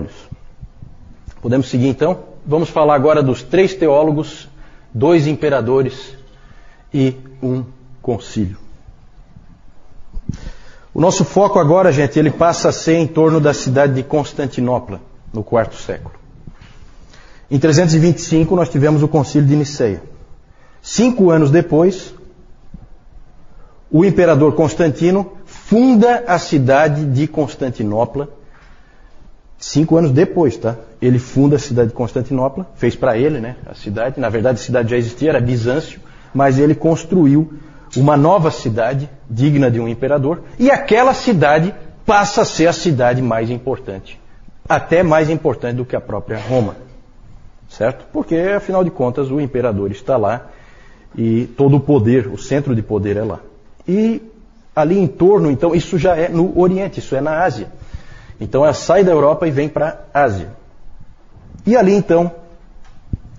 contemporâneos. Podemos seguir então? Vamos falar agora dos 3 teólogos, 2 imperadores e um concílio. O nosso foco agora, gente, ele passa a ser em torno da cidade de Constantinopla, no 4º século. Em 325 nós tivemos o concílio de Niceia. 5 anos depois, o imperador Constantino funda a cidade de Constantinopla. 5 anos depois, tá? Ele funda a cidade de Constantinopla, fez para ele, né, a cidade. Na verdade, a cidade já existia, era Bizâncio, mas ele construiu uma nova cidade, digna de um imperador, e aquela cidade passa a ser a cidade mais importante. Até mais importante do que a própria Roma. Certo? Porque, afinal de contas, o imperador está lá e todo o poder, o centro de poder é lá. E ali em torno, então, isso já é no Oriente, isso é na Ásia. Então ela sai da Europa e vem para a Ásia. E ali então,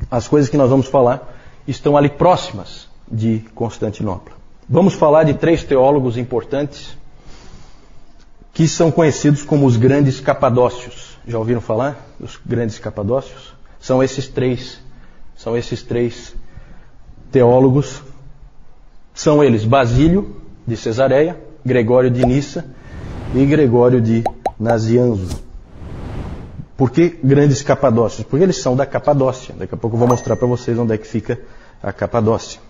as coisas que nós vamos falar estão ali próximas de Constantinopla. Vamos falar de 3 teólogos importantes que são conhecidos como os grandes capadócios. Já ouviram falar dos grandes capadócios? São esses três teólogos. São eles Basílio de Cesareia, Gregório de Nissa e Gregório de Nazianzo. Por que grandes capadócios? Porque eles são da Capadócia. Daqui a pouco eu vou mostrar para vocês onde é que fica a Capadócia.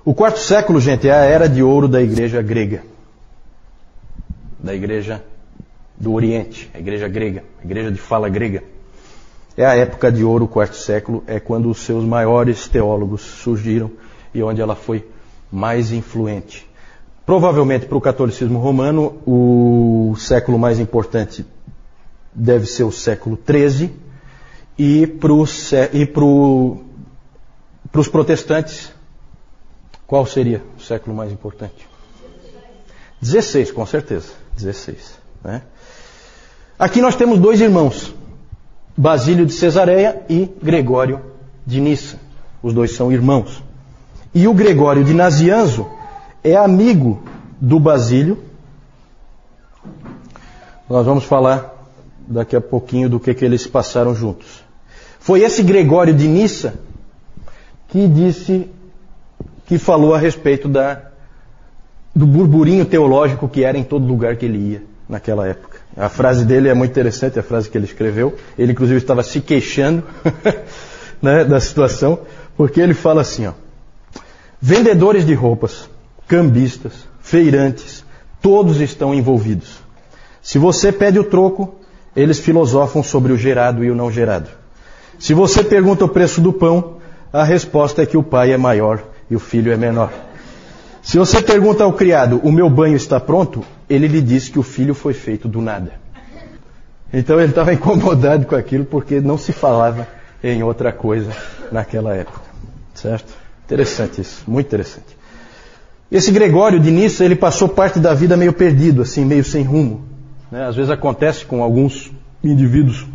O 4º século, gente, é a era de ouro da igreja grega. Da igreja do Oriente, a igreja grega, a igreja de fala grega. É a época de ouro, o 4º século, é quando os seus maiores teólogos surgiram e onde ela foi mais influente. Provavelmente para o catolicismo romano, o século mais importante deve ser o século XIII, e para os protestantes, qual seria o século mais importante? 16, com certeza. 16. Né? Aqui nós temos 2 irmãos, Basílio de Cesareia e Gregório de Nissa. Os 2 são irmãos. E o Gregório de Nazianzo é amigo do Basílio. Nós vamos falar daqui a pouquinho do que eles passaram juntos. Foi esse Gregório de Nissa que falou a respeito do burburinho teológico que era em todo lugar que ele ia naquela época. A frase dele é muito interessante, a frase que ele escreveu. Ele, inclusive, estava se queixando né, da situação, porque ele fala assim, ó: vendedores de roupas, cambistas, feirantes, todos estão envolvidos. Se você pede o troco, eles filosofam sobre o gerado e o não gerado. Se você pergunta o preço do pão, a resposta é que o pai é maior e o filho é menor. Se você pergunta ao criado, o meu banho está pronto? Ele lhe diz que o filho foi feito do nada. Então ele estava incomodado com aquilo porque não se falava em outra coisa naquela época. Certo? Interessante isso, muito interessante. Esse Gregório de Nissa, ele passou parte da vida meio perdido, assim, meio sem rumo. Né? Às vezes acontece com alguns indivíduos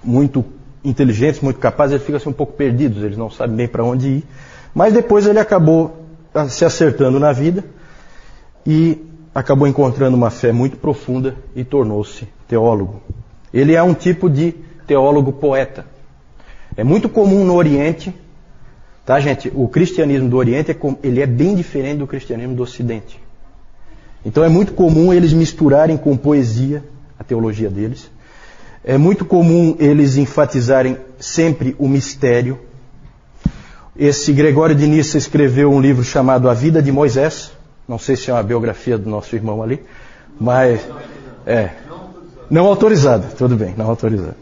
muito inteligentes, muito capazes, eles ficam assim, um pouco perdidos, eles não sabem bem para onde ir. Mas depois ele acabou se acertando na vida e acabou encontrando uma fé muito profunda e tornou-se teólogo. Ele é um tipo de teólogo poeta. É muito comum no Oriente, tá, gente? O cristianismo do Oriente ele é bem diferente do cristianismo do Ocidente. Então é muito comum eles misturarem com poesia a teologia deles. É muito comum eles enfatizarem sempre o mistério. Esse Gregório de Nissa escreveu um livro chamado A Vida de Moisés. Não sei se é uma biografia do nosso irmão ali, mas não autorizada, tudo bem, não autorizada.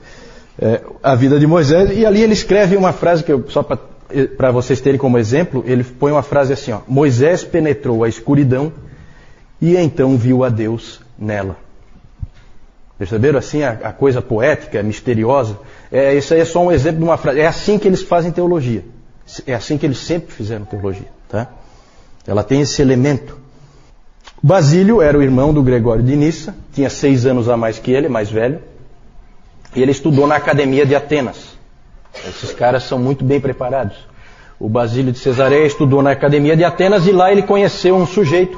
A Vida de Moisés, e ali ele escreve uma frase que só para vocês terem como exemplo, ele põe uma frase assim, ó: Moisés penetrou a escuridão e então viu a Deus nela. Perceberam assim a coisa poética, misteriosa? Isso aí é só um exemplo de uma frase. É assim que eles fazem teologia. É assim que eles sempre fizeram teologia. Tá? Ela tem esse elemento. Basílio era o irmão do Gregório de Nissa, tinha 6 anos a mais que ele, mais velho. E ele estudou na Academia de Atenas. Esses caras são muito bem preparados. O Basílio de Cesareia estudou na Academia de Atenas e lá ele conheceu um sujeito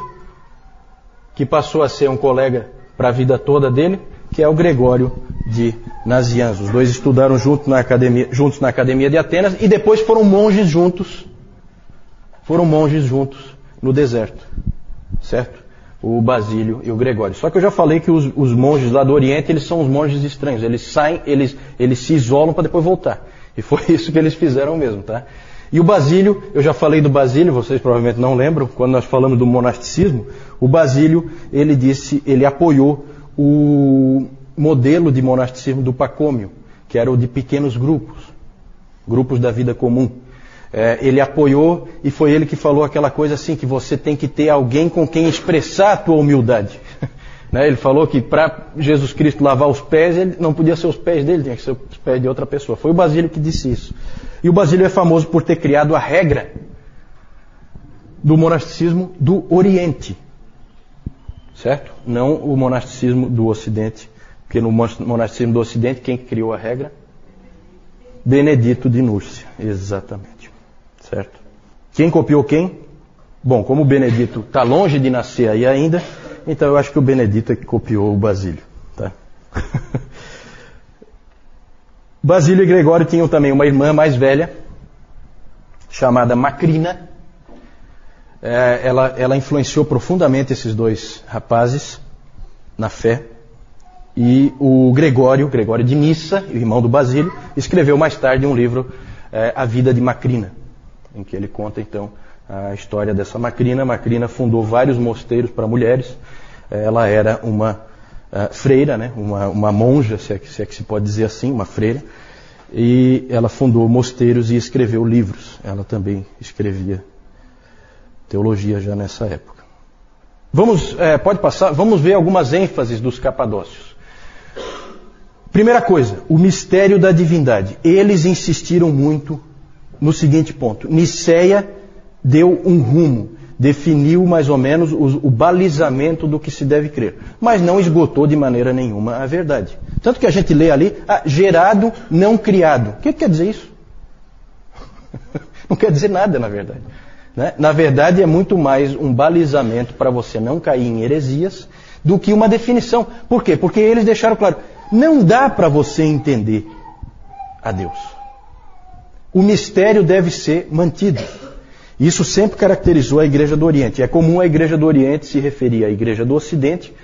que passou a ser um colega para a vida toda dele, que é o Gregório de Nazianzo. Os dois estudaram juntos na academia de Atenas e depois foram monges juntos no deserto, certo? O Basílio e o Gregório. Só que eu já falei que os monges lá do Oriente, eles são os monges estranhos. Eles saem, eles se isolam para depois voltar. E foi isso que eles fizeram mesmo, tá? E o Basílio, eu já falei do Basílio, vocês provavelmente não lembram, quando nós falamos do monasticismo, o Basílio, ele apoiou o modelo de monasticismo do Pacômio, que era o de pequenos grupos da vida comum. Ele apoiou e foi ele que falou aquela coisa assim, que você tem que ter alguém com quem expressar a tua humildade. Ele falou que para Jesus Cristo lavar os pés, ele não podia ser os pés dele, tinha que ser os pés de outra pessoa. Foi o Basílio que disse isso. E o Basílio é famoso por ter criado a regra do monasticismo do Oriente. Certo? Não o monasticismo do Ocidente. Porque no monasticismo do Ocidente, quem criou a regra? Benedito de Núrcia. Exatamente. Certo? Quem copiou quem? Bom, como o Benedito está longe de nascer aí ainda, então eu acho que o Benedito é que copiou o Basílio. Tá? Basílio e Gregório tinham também uma irmã mais velha, chamada Macrina. Ela influenciou profundamente esses dois rapazes na fé. E o Gregório de Nissa, o irmão do Basílio, escreveu mais tarde um livro, A Vida de Macrina, em que ele conta então a história dessa Macrina. Macrina fundou vários mosteiros para mulheres. Ela era uma freira, né? uma monja, se é que se pode dizer assim, uma freira. E ela fundou mosteiros e escreveu livros. Ela também escrevia teologia já nessa época. Pode passar, vamos ver algumas ênfases dos capadócios. Primeira coisa, o mistério da divindade. Eles insistiram muito no seguinte ponto. Nicéia deu um rumo, definiu mais ou menos o balizamento do que se deve crer, mas não esgotou de maneira nenhuma a verdade. Tanto que a gente lê ali, gerado, não criado. O que quer dizer isso? Não quer dizer nada, na verdade. Né? Na verdade, é muito mais um balizamento para você não cair em heresias do que uma definição. Por quê? Porque eles deixaram claro, não dá para você entender a Deus. O mistério deve ser mantido. Isso sempre caracterizou a Igreja do Oriente. É comum a Igreja do Oriente se referir à Igreja do Ocidente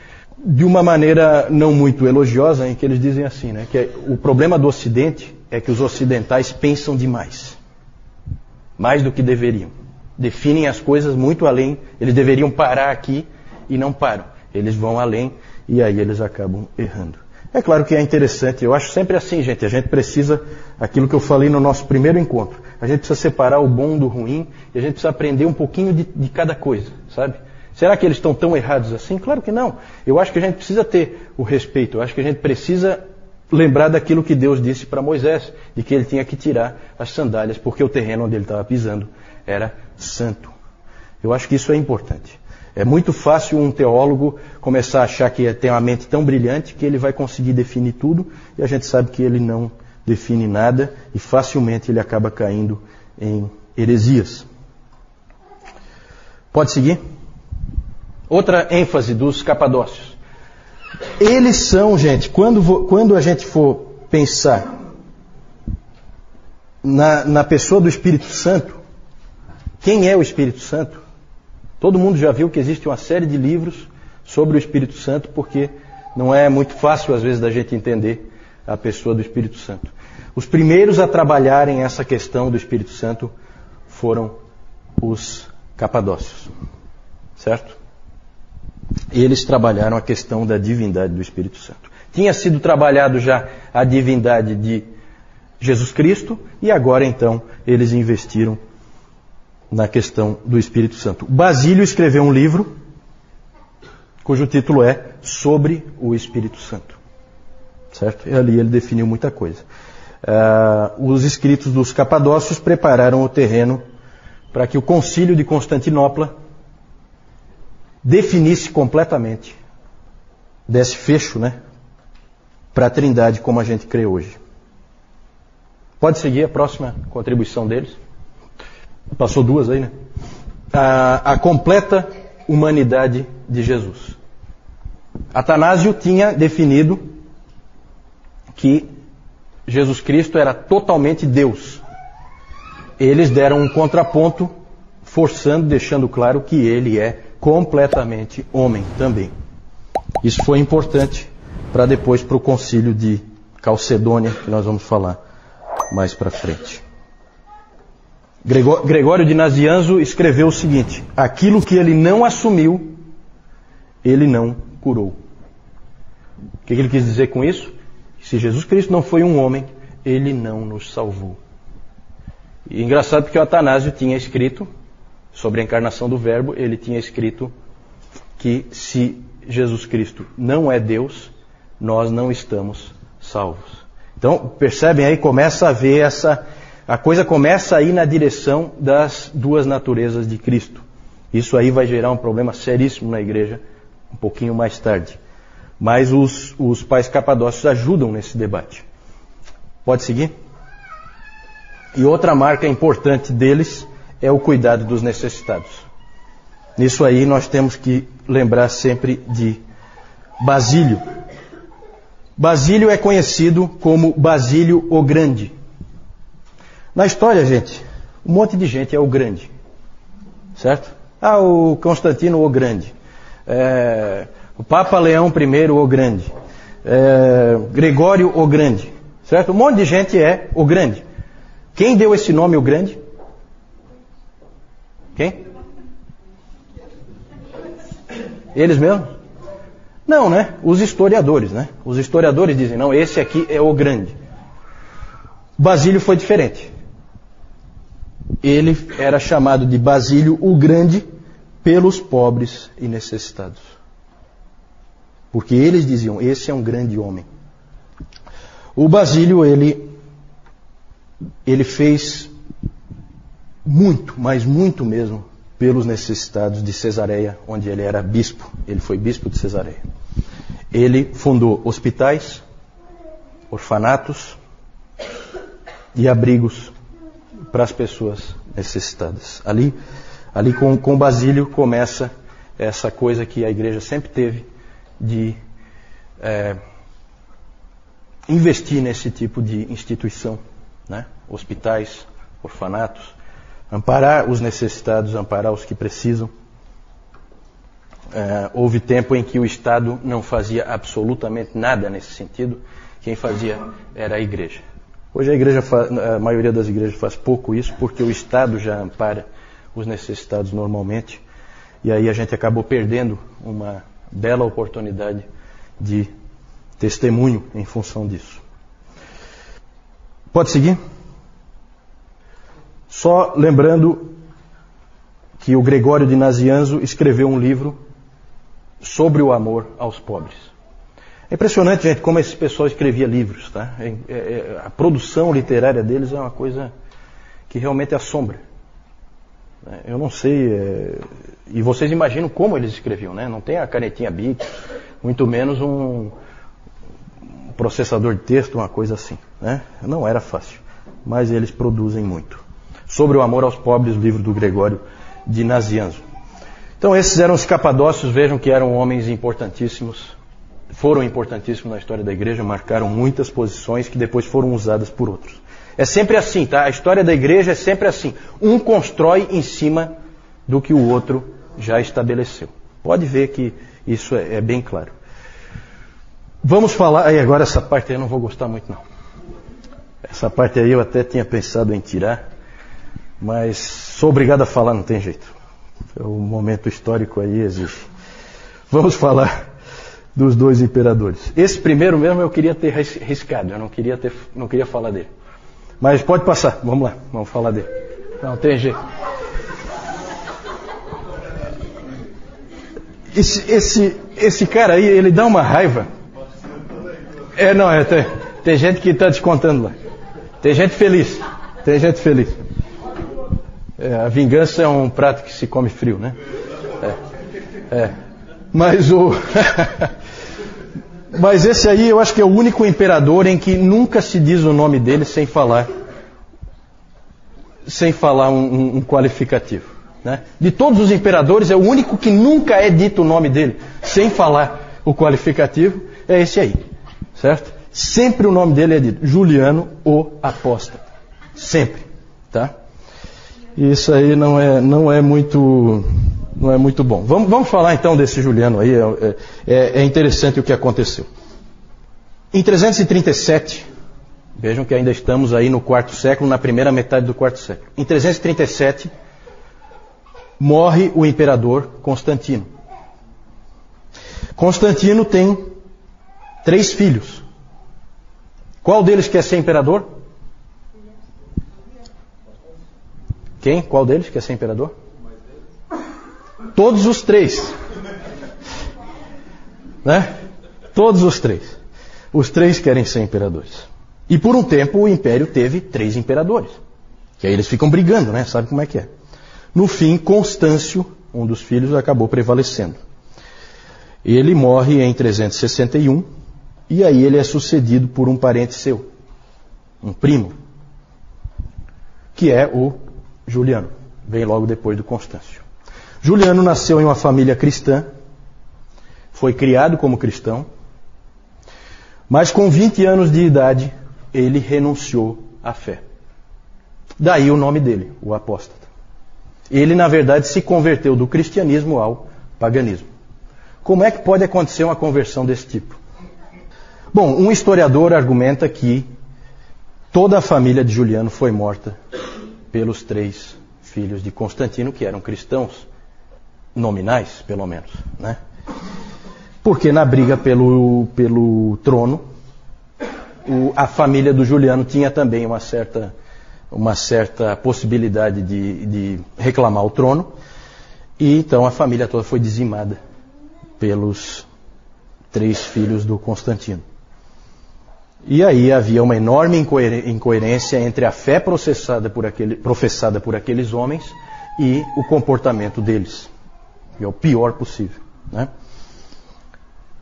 de uma maneira não muito elogiosa, em que eles dizem assim, né, que o problema do Ocidente é que os ocidentais pensam demais. Mais do que deveriam. Definem as coisas muito além. Eles deveriam parar aqui e não param. Eles vão além e aí eles acabam errando. É claro que é interessante, eu acho sempre assim, gente, a gente precisa, aquilo que eu falei no nosso primeiro encontro, a gente precisa separar o bom do ruim e a gente precisa aprender um pouquinho de cada coisa, sabe? Será que eles estão tão errados assim? Claro que não. Eu acho que a gente precisa ter o respeito, eu acho que a gente precisa lembrar daquilo que Deus disse para Moisés, de que ele tinha que tirar as sandálias, porque o terreno onde ele estava pisando era santo. Eu acho que isso é importante. É muito fácil um teólogo começar a achar que tem uma mente tão brilhante que ele vai conseguir definir tudo, e a gente sabe que ele não define nada e facilmente ele acaba caindo em heresias. Pode seguir? Outra ênfase dos capadócios. Eles são, gente, quando a gente for pensar na pessoa do Espírito Santo, quem é o Espírito Santo? Todo mundo já viu que existe uma série de livros sobre o Espírito Santo, porque não é muito fácil, às vezes, da gente entender a pessoa do Espírito Santo. Os primeiros a trabalharem essa questão do Espírito Santo foram os capadócios. Certo? Eles trabalharam a questão da divindade do Espírito Santo. Tinha sido trabalhado já a divindade de Jesus Cristo, e agora, então, eles investiram na questão do Espírito Santo. Basílio escreveu um livro cujo título é Sobre o Espírito Santo. Certo? E ali ele definiu muita coisa. Os escritos dos capadócios prepararam o terreno para que o Concílio de Constantinopla definisse completamente, desse fecho, né, para a Trindade como a gente crê hoje. Pode seguir a próxima contribuição deles. Passou duas aí, né? A completa humanidade de Jesus. Atanásio tinha definido que Jesus Cristo era totalmente Deus. Eles deram um contraponto, forçando, deixando claro que ele é completamente homem também. Isso foi importante para depois para o concílio de Calcedônia, que nós vamos falar mais para frente. Gregório de Nazianzo escreveu o seguinte: aquilo que ele não assumiu, ele não curou. O que ele quis dizer com isso? Se Jesus Cristo não foi um homem, ele não nos salvou. E engraçado porque o Atanásio tinha escrito sobre a encarnação do Verbo, ele tinha escrito que se Jesus Cristo não é Deus, nós não estamos salvos. Então, percebem aí, começa a ver a coisa começa a ir na direção das duas naturezas de Cristo. Isso aí vai gerar um problema seríssimo na igreja um pouquinho mais tarde. Mas os pais capadócios ajudam nesse debate. Pode seguir? E outra marca importante deles é o cuidado dos necessitados. Nisso aí nós temos que lembrar sempre de Basílio. Basílio é conhecido como Basílio o Grande. Na história, gente, um monte de gente é o Grande. Certo? O Constantino o Grande. O Papa Leão I o Grande. Gregório o Grande. Certo? Um monte de gente é o Grande. Quem deu esse nome, o Grande? Quem? Eles mesmos? Não, né? Os historiadores, né? Os historiadores dizem, não, esse aqui é o Grande. Basílio foi diferente. Ele era chamado de Basílio o Grande pelos pobres e necessitados. Porque eles diziam, esse é um grande homem. O Basílio, ele fez muito, mas muito mesmo, pelos necessitados de Cesareia, onde ele era bispo. Ele foi bispo de Cesareia. Ele fundou hospitais, orfanatos e abrigos para as pessoas necessitadas. Ali com Basílio começa essa coisa que a igreja sempre teve de investir nesse tipo de instituição, né? Hospitais, orfanatos, amparar os necessitados, amparar os que precisam. Houve tempo em que o Estado não fazia absolutamente nada nesse sentido. Quem fazia era a igreja. Hoje a maioria das igrejas faz pouco isso, porque o Estado já ampara os necessitados normalmente. E aí a gente acabou perdendo uma bela oportunidade de testemunho em função disso. Pode seguir? Só lembrando que o Gregório de Nazianzo escreveu um livro sobre o amor aos pobres. É impressionante, gente, como esse pessoal escrevia livros, tá? A produção literária deles é uma coisa que realmente assombra. Eu não sei, e vocês imaginam como eles escreviam, né? Não tem a canetinha Bic, muito menos um processador de texto, uma coisa assim, né? Não era fácil, mas eles produzem muito. Sobre o amor aos pobres, o livro do Gregório de Nazianzo. Então esses eram os capadócios, vejam que eram homens importantíssimos, foram importantíssimos na história da igreja, marcaram muitas posições que depois foram usadas por outros. É sempre assim, tá? A história da igreja é sempre assim. Um constrói em cima do que o outro já estabeleceu. Pode ver que isso é bem claro. Vamos falar, aí agora essa parte aí eu não vou gostar muito não. Essa parte aí eu até tinha pensado em tirar, mas sou obrigado a falar, não tem jeito. O momento histórico aí exige. Vamos falar dos dois imperadores. Esse primeiro mesmo eu queria ter riscado, eu não queria falar dele. Mas pode passar, vamos lá, vamos falar dele. Não tem jeito. Esse cara aí, ele dá uma raiva. Tem gente que está descontando lá. Tem gente feliz. A vingança é um prato que se come frio, né? Mas esse aí eu acho que é o único imperador em que nunca se diz o nome dele sem falar um qualificativo, né? De todos os imperadores é o único que nunca é dito o nome dele sem falar o qualificativo, é esse aí, certo? Sempre o nome dele é dito, Juliano o Apóstata. Sempre, tá? E isso aí não é muito bom. Vamos falar então desse Juliano aí, é interessante o que aconteceu. Em 337, vejam que ainda estamos aí no quarto século, na primeira metade do quarto século. Em 337, morre o imperador Constantino. Constantino tem 3 filhos. Qual deles quer ser imperador? Quem? Qual deles quer ser imperador? Todos os 3. Né? Todos os 3. Os 3 querem ser imperadores. E por um tempo o império teve 3 imperadores. Que aí eles ficam brigando, né? Sabe como é que é? No fim, Constâncio, um dos filhos, acabou prevalecendo. Ele morre em 361 e aí ele é sucedido por um parente seu, um primo, que é o Juliano. Vem logo depois do Constâncio. Juliano nasceu em uma família cristã, foi criado como cristão, mas com 20 anos de idade ele renunciou à fé. Daí o nome dele, o apóstata. Ele, na verdade, se converteu do cristianismo ao paganismo. Como é que pode acontecer uma conversão desse tipo? Bom, um historiador argumenta que toda a família de Juliano foi morta pelos 3 filhos de Constantino, que eram cristãos, nominais, pelo menos, né? Porque na briga pelo trono, a família do Juliano tinha também uma certa possibilidade de reclamar o trono, e então a família toda foi dizimada pelos 3 filhos do Constantino. E aí havia uma enorme incoerência entre a fé professada por aqueles homens e o comportamento deles. E é o pior possível, né?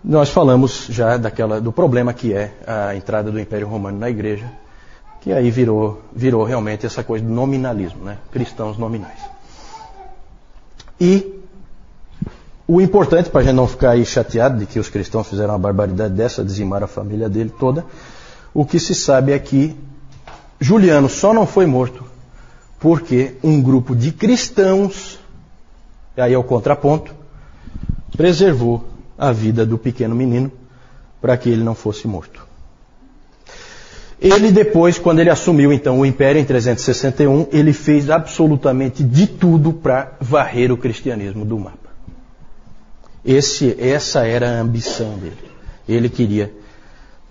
Nós falamos já do problema que é a entrada do Império Romano na Igreja, que aí virou realmente essa coisa do nominalismo, né? Cristãos nominais. E o importante, para a gente não ficar aí chateado de que os cristãos fizeram uma barbaridade dessa, dizimaram a família dele toda, o que se sabe é que Juliano só não foi morto porque um grupo de cristãos, e aí é o contraponto, preservou a vida do pequeno menino para que ele não fosse morto. Ele depois, quando ele assumiu então o Império em 361, ele fez absolutamente de tudo para varrer o cristianismo do mapa. Essa era a ambição dele. Ele queria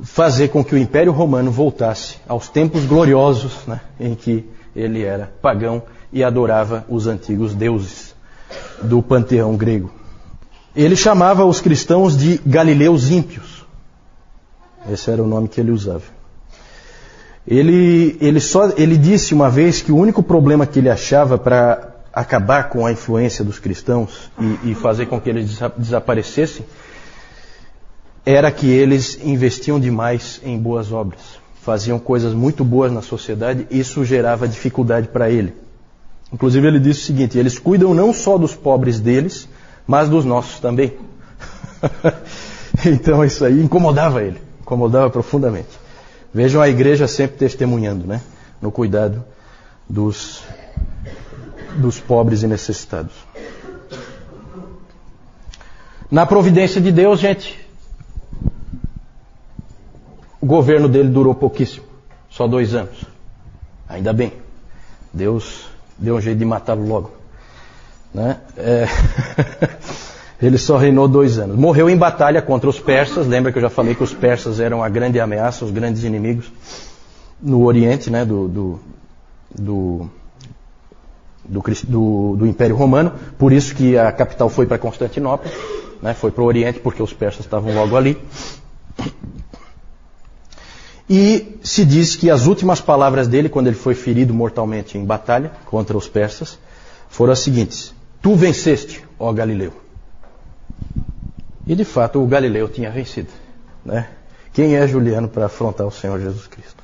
fazer com que o Império Romano voltasse aos tempos gloriosos, né, em que ele era pagão e adorava os antigos deuses do panteão grego. Ele chamava os cristãos de galileus ímpios. Esse era o nome que ele usava. Ele disse uma vez que o único problema que ele achava para acabar com a influência dos cristãos e fazer com que eles desaparecessem era que eles investiam demais em boas obras. Faziam coisas muito boas na sociedade e isso gerava dificuldade para ele. Inclusive ele disse o seguinte: eles cuidam não só dos pobres deles, mas dos nossos também. Então isso aí incomodava ele, incomodava profundamente. Vejam a igreja sempre testemunhando, né, no cuidado dos pobres e necessitados. Na providência de Deus, gente, o governo dele durou pouquíssimo, só 2 anos. Ainda bem, Deus deu um jeito de matá-lo logo, né? Ele só reinou 2 anos. Morreu em batalha contra os persas. Lembra que eu já falei que os persas eram a grande ameaça, os grandes inimigos no Oriente, né, do Império Romano. Por isso que a capital foi para Constantinopla, né, foi para o Oriente, porque os persas estavam logo ali. E se diz que as últimas palavras dele, quando ele foi ferido mortalmente em batalha contra os persas, foram as seguintes: tu venceste, ó Galileu. E de fato o Galileu tinha vencido, né? Quem é Juliano para afrontar o Senhor Jesus Cristo?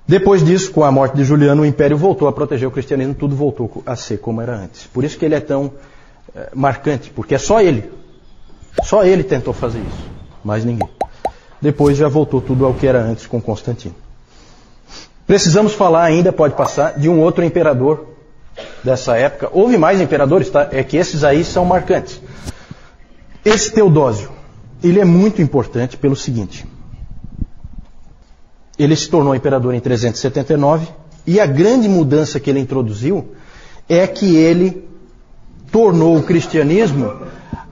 Depois disso, com a morte de Juliano, o Império voltou a proteger o cristianismo, tudo voltou a ser como era antes. Por isso que ele é tão marcante, porque é só ele tentou fazer isso, mais ninguém. Depois já voltou tudo ao que era antes com Constantino. Precisamos falar ainda, pode passar, de um outro imperador dessa época. Houve mais imperadores, tá? É que esses aí são marcantes. Esse Teodósio, ele é muito importante pelo seguinte. Ele se tornou imperador em 379 e a grande mudança que ele introduziu é que ele tornou o cristianismo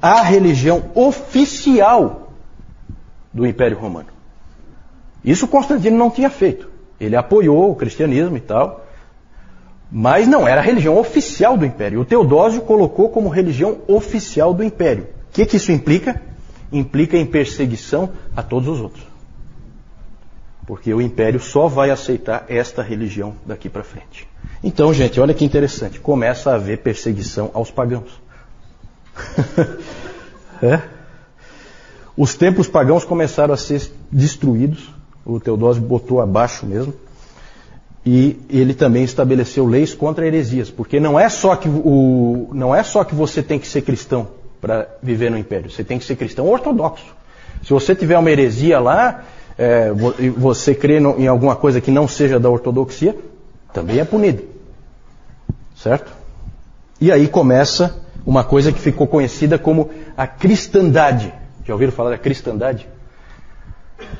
a religião oficial do Império Romano. Isso Constantino não tinha feito. Ele apoiou o cristianismo e tal, mas não era a religião oficial do Império. O Teodósio colocou como religião oficial do Império. O que isso implica? Implica em perseguição a todos os outros. Porque o Império só vai aceitar esta religião daqui para frente. Então, gente, olha que interessante. Começa a haver perseguição aos pagãos. Os templos pagãos começaram a ser destruídos. O Teodósio botou abaixo mesmo. E ele também estabeleceu leis contra heresias. Porque não é só que você tem que ser cristão para viver no Império. Você tem que ser cristão ortodoxo. Se você tiver uma heresia lá, você crê em alguma coisa que não seja da ortodoxia, também é punido. Certo? E aí começa uma coisa que ficou conhecida como a cristandade. Já ouviram falar da cristandade?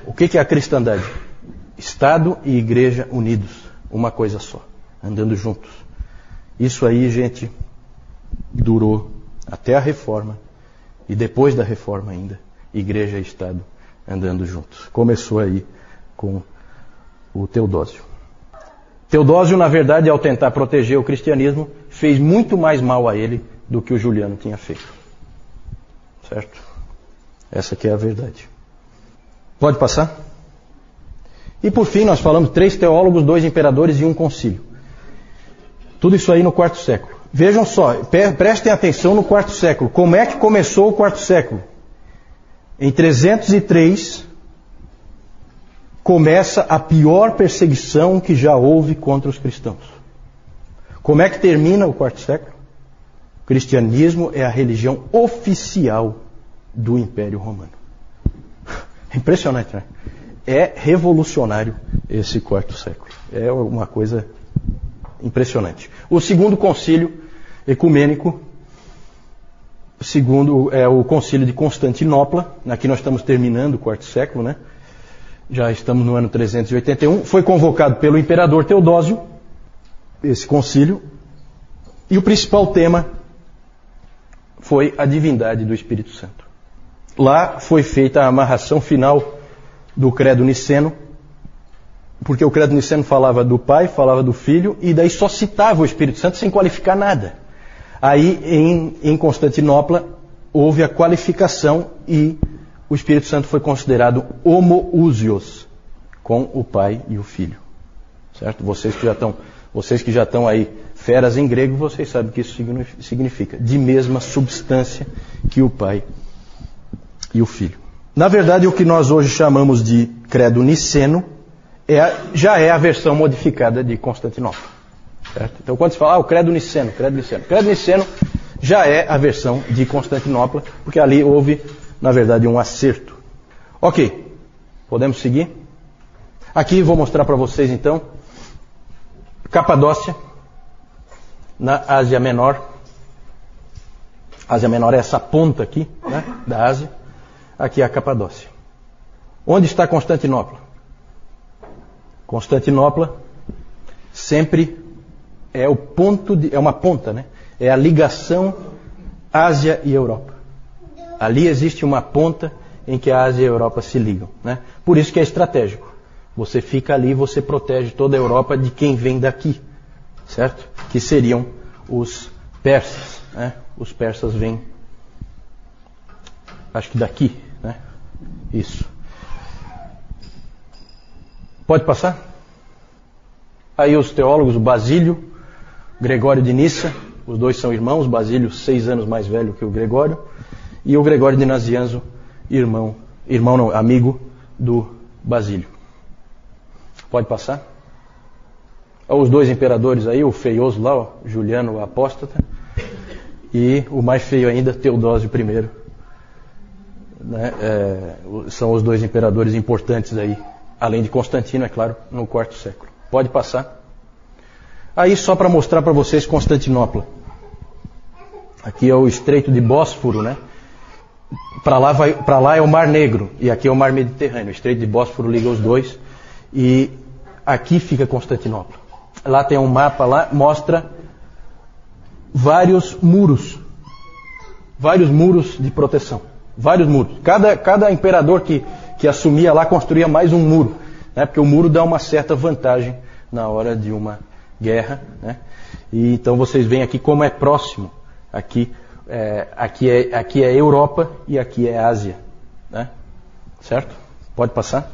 O que é a cristandade? Estado e igreja unidos, uma coisa só, andando juntos. Isso aí, gente, durou até a Reforma e depois da Reforma ainda, igreja e Estado andando juntos. Começou aí com o Teodósio. Teodósio, na verdade, ao tentar proteger o cristianismo, fez muito mais mal a ele do que o Juliano tinha feito. Certo? Essa que é a verdade. Pode passar? E por fim, nós falamos 3 teólogos, 2 imperadores e um concílio. Tudo isso aí no 4º século. Vejam só, prestem atenção no 4º século. Como é que começou o 4º século? Em 303, começa a pior perseguição que já houve contra os cristãos. Como é que termina o 4º século? O cristianismo é a religião oficial do Império Romano. Impressionante, né? É revolucionário esse 4º século. É uma coisa impressionante. O 2º concílio ecumênico, segundo é o concílio de Constantinopla. Aqui nós estamos terminando o 4º século, né? Já estamos no ano 381. Foi convocado pelo imperador Teodósio, esse concílio, e o principal tema foi a divindade do Espírito Santo. Lá foi feita a amarração final do credo niceno, porque o credo niceno falava do Pai, falava do Filho, e daí só citava o Espírito Santo sem qualificar nada. Aí em Constantinopla houve a qualificação e o Espírito Santo foi considerado homoousios, com o Pai e o Filho. Certo? Vocês que já estão aí feras em grego, vocês sabem o que isso significa. De mesma substância que o Pai e o Filho. Na verdade, o que nós hoje chamamos de credo niceno já é a versão modificada de Constantinopla. Certo? Então, quando se fala o credo niceno já é a versão de Constantinopla, porque ali houve, na verdade, um acerto. Ok, podemos seguir? Aqui vou mostrar para vocês, então, Capadócia, na Ásia Menor. Ásia Menor é essa ponta aqui, né, da Ásia. Aqui é a Capadócia. Onde está Constantinopla? Constantinopla sempre é uma ponta, né? É a ligação Ásia e Europa. Ali existe uma ponta em que a Ásia e a Europa se ligam, né? Por isso que é estratégico. Você fica ali e você protege toda a Europa de quem vem daqui, certo? Que seriam os persas, né? Os persas vêm, acho que daqui, né? Isso. Pode passar? Aí os teólogos, o Basílio, Gregório de Nissa, os dois são irmãos, Basílio 6 anos mais velho que o Gregório, e o Gregório de Nazianzo, amigo do Basílio. Pode passar? Os 2 imperadores aí, o feioso lá, Juliano o apóstata, e o mais feio ainda, Teodósio I, né, são os dois imperadores importantes aí, além de Constantino, é claro, no quarto século. Pode passar. Aí só para mostrar para vocês Constantinopla. Aqui é o Estreito de Bósforo, né? Para lá é o Mar Negro e aqui é o Mar Mediterrâneo. O Estreito de Bósforo liga os dois e aqui fica Constantinopla. Lá tem um mapa, lá mostra vários muros de proteção, vários muros. Cada imperador que assumia lá construía mais um muro, né? Porque o muro dá uma certa vantagem na hora de uma guerra, né? E então vocês veem aqui como é próximo. Aqui é Europa e aqui é Ásia, né? Certo? Pode passar?